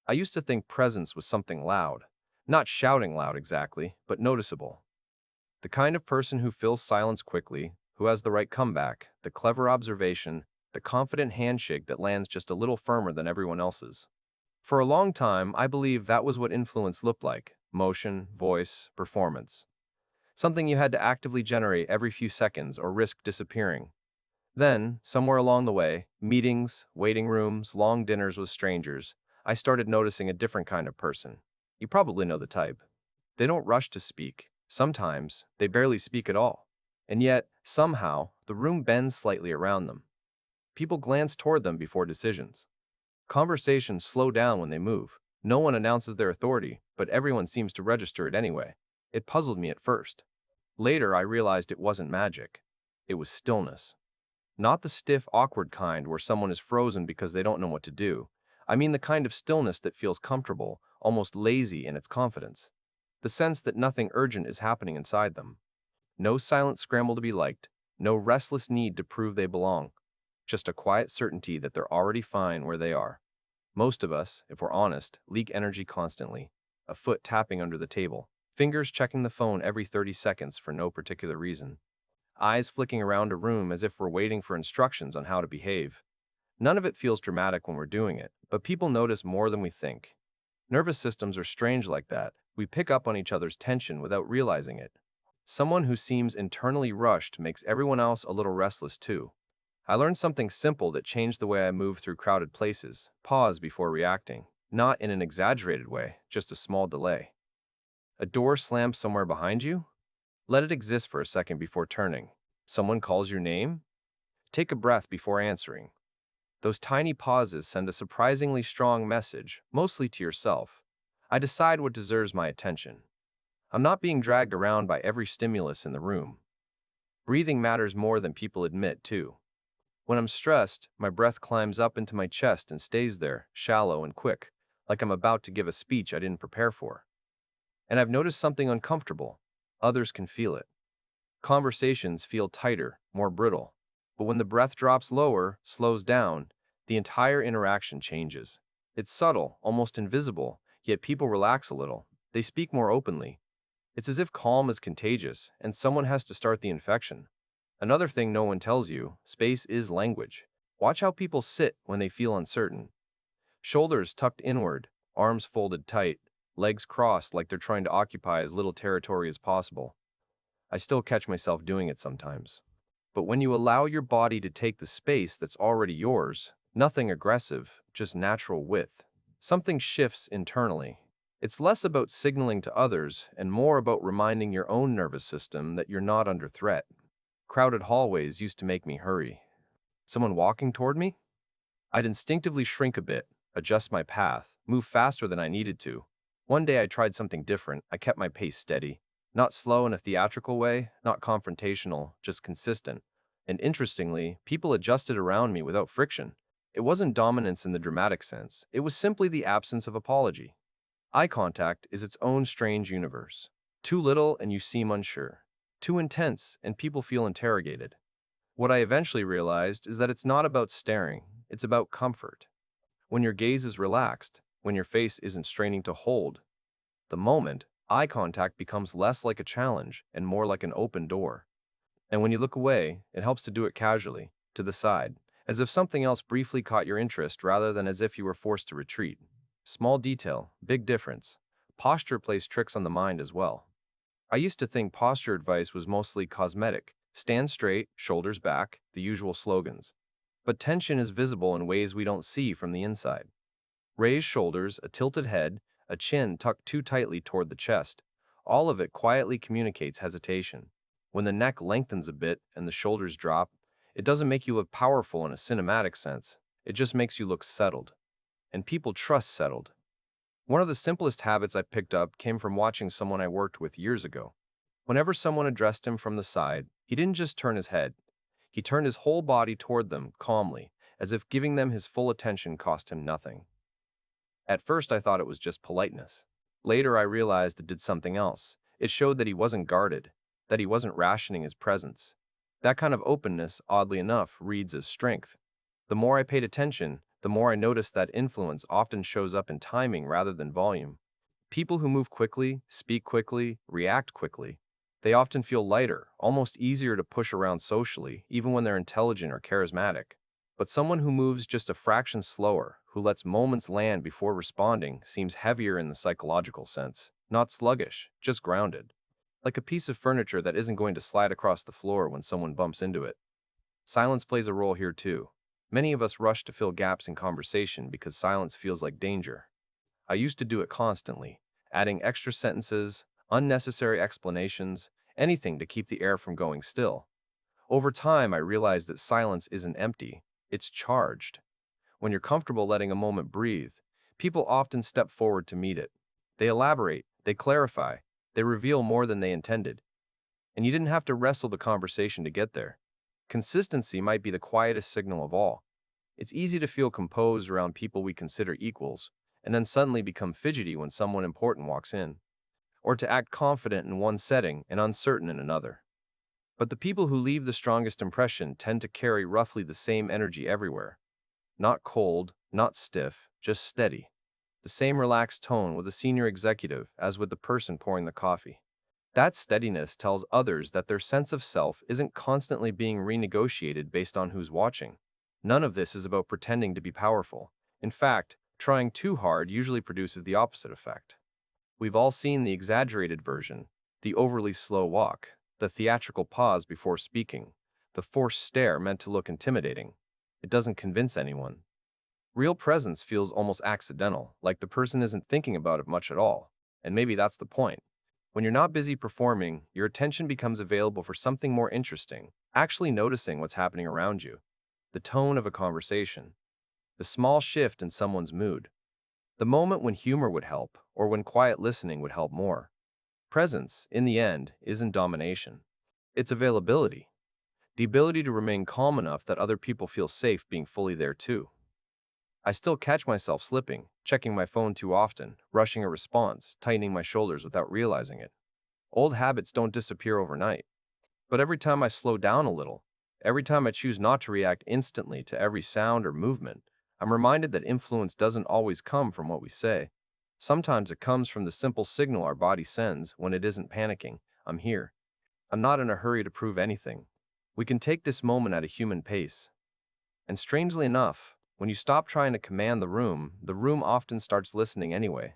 I used to think presence was something loud. Not shouting loud exactly, but noticeable. The kind of person who fills silence quickly, who has the right comeback, the clever observation, the confident handshake that lands just a little firmer than everyone else's. For a long time, I believed that was what influence looked like: motion, voice, performance. Something you had to actively generate every few seconds or risk disappearing. Then, somewhere along the way, meetings, waiting rooms, long dinners with strangers, I started noticing a different kind of person. You probably know the type. They don't rush to speak. Sometimes, they barely speak at all. And yet, somehow, the room bends slightly around them. People glance toward them before decisions. Conversations slow down when they move. No one announces their authority, but everyone seems to register it anyway. It puzzled me at first. Later, I realized it wasn't magic. It was stillness. Not the stiff, awkward kind where someone is frozen because they don't know what to do. I mean the kind of stillness that feels comfortable, almost lazy in its confidence. The sense that nothing urgent is happening inside them. No silent scramble to be liked, no restless need to prove they belong. Just a quiet certainty that they're already fine where they are. Most of us, if we're honest, leak energy constantly. A foot tapping under the table, fingers checking the phone every 30 seconds for no particular reason. Eyes flicking around a room as if we're waiting for instructions on how to behave. None of it feels dramatic when we're doing it, but people notice more than we think. Nervous systems are strange like that. We pick up on each other's tension without realizing it. Someone who seems internally rushed makes everyone else a little restless too. I learned something simple that changed the way I move through crowded places: pause before reacting. Not in an exaggerated way, just a small delay. A door slams somewhere behind you? Let it exist for a second before turning. Someone calls your name? Take a breath before answering. Those tiny pauses send a surprisingly strong message, mostly to yourself. I decide what deserves my attention. I'm not being dragged around by every stimulus in the room. Breathing matters more than people admit, too. When I'm stressed, my breath climbs up into my chest and stays there, shallow and quick, like I'm about to give a speech I didn't prepare for. And I've noticed something uncomfortable. Others can feel it. Conversations feel tighter, more brittle. But when the breath drops lower, slows down, the entire interaction changes. It's subtle, almost invisible, yet people relax a little. They speak more openly. It's as if calm is contagious, and someone has to start the infection. Another thing no one tells you: space is language. Watch how people sit when they feel uncertain. Shoulders tucked inward, arms folded tight, legs crossed like they're trying to occupy as little territory as possible. I still catch myself doing it sometimes. But when you allow your body to take the space that's already yours, nothing aggressive, just natural width, something shifts internally. It's less about signaling to others and more about reminding your own nervous system that you're not under threat. Crowded hallways used to make me hurry. Someone walking toward me? I'd instinctively shrink a bit, adjust my path, move faster than I needed to. One day I tried something different. I kept my pace steady. Not slow in a theatrical way, not confrontational, just consistent. And interestingly, people adjusted around me without friction. It wasn't dominance in the dramatic sense. It was simply the absence of apology. Eye contact is its own strange universe. Too little and you seem unsure. Too intense and people feel interrogated. What I eventually realized is that it's not about staring, it's about comfort. When your gaze is relaxed, when your face isn't straining to hold the moment, eye contact becomes less like a challenge and more like an open door. And when you look away, it helps to do it casually, to the side, as if something else briefly caught your interest rather than as if you were forced to retreat. Small detail, big difference. Posture plays tricks on the mind as well. I used to think posture advice was mostly cosmetic: stand straight, shoulders back, the usual slogans. But tension is visible in ways we don't see from the inside. Raised shoulders, a tilted head, a chin tucked too tightly toward the chest. All of it quietly communicates hesitation. When the neck lengthens a bit and the shoulders drop, it doesn't make you look powerful in a cinematic sense. It just makes you look settled. And people trust settled. One of the simplest habits I picked up came from watching someone I worked with years ago. Whenever someone addressed him from the side, he didn't just turn his head. He turned his whole body toward them, calmly, as if giving them his full attention cost him nothing. At first I thought it was just politeness. Later I realized it did something else. It showed that he wasn't guarded, that he wasn't rationing his presence. That kind of openness, oddly enough, reads as strength. The more I paid attention, the more I notice that influence often shows up in timing rather than volume. People who move quickly, speak quickly, react quickly, they often feel lighter, almost easier to push around socially, even when they're intelligent or charismatic. But someone who moves just a fraction slower, who lets moments land before responding, seems heavier in the psychological sense. Not sluggish, just grounded. Like a piece of furniture that isn't going to slide across the floor when someone bumps into it. Silence plays a role here too. Many of us rush to fill gaps in conversation because silence feels like danger. I used to do it constantly, adding extra sentences, unnecessary explanations, anything to keep the air from going still. Over time, I realized that silence isn't empty, it's charged. When you're comfortable letting a moment breathe, people often step forward to meet it. They elaborate, they clarify, they reveal more than they intended. And you didn't have to wrestle the conversation to get there. Consistency might be the quietest signal of all. It's easy to feel composed around people we consider equals, and then suddenly become fidgety when someone important walks in, or to act confident in one setting and uncertain in another. But the people who leave the strongest impression tend to carry roughly the same energy everywhere. Not cold, not stiff, just steady. The same relaxed tone with a senior executive as with the person pouring the coffee. That steadiness tells others that their sense of self isn't constantly being renegotiated based on who's watching. None of this is about pretending to be powerful. In fact, trying too hard usually produces the opposite effect. We've all seen the exaggerated version, the overly slow walk, the theatrical pause before speaking, the forced stare meant to look intimidating. It doesn't convince anyone. Real presence feels almost accidental, like the person isn't thinking about it much at all. And maybe that's the point. When you're not busy performing, your attention becomes available for something more interesting, actually noticing what's happening around you. The tone of a conversation, the small shift in someone's mood, the moment when humor would help, or when quiet listening would help more. Presence, in the end, isn't domination. It's availability, the ability to remain calm enough that other people feel safe being fully there too. I still catch myself slipping, checking my phone too often, rushing a response, tightening my shoulders without realizing it. Old habits don't disappear overnight. But every time I slow down a little, every time I choose not to react instantly to every sound or movement, I'm reminded that influence doesn't always come from what we say. Sometimes it comes from the simple signal our body sends when it isn't panicking. I'm here. I'm not in a hurry to prove anything. We can take this moment at a human pace. And strangely enough, when you stop trying to command the room often starts listening anyway.